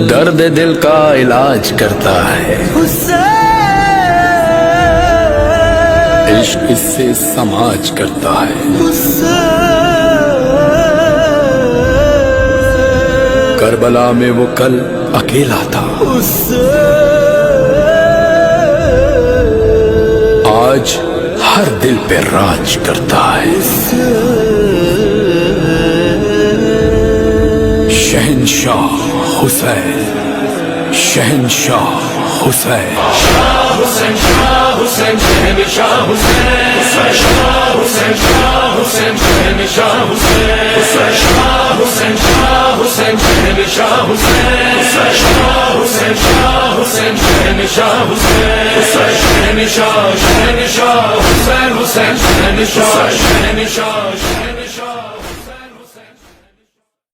درد دل کا علاج کرتا ہے، عشق اس سے سماج کرتا ہے، کربلا میں وہ کل اکیلا تھا، آج ہر دل پہ راج کرتا ہے۔ شہنشاہ حسین، شہنشاہ حسین، شاہ حسین، شاہ حسین، شہنشاہ حسین، شاہ حسین، شاہ حسین، شہنشاہ حسین، شاہ حسین، شاہ حسین، شہنشاہ حسین، شاہ حسین، شاہ حسین، شہنشاہ حسین، شہنشاہ، شہنشاہ حسین، حسین، شہنشاہ، شہنشاہ، شہنشاہ۔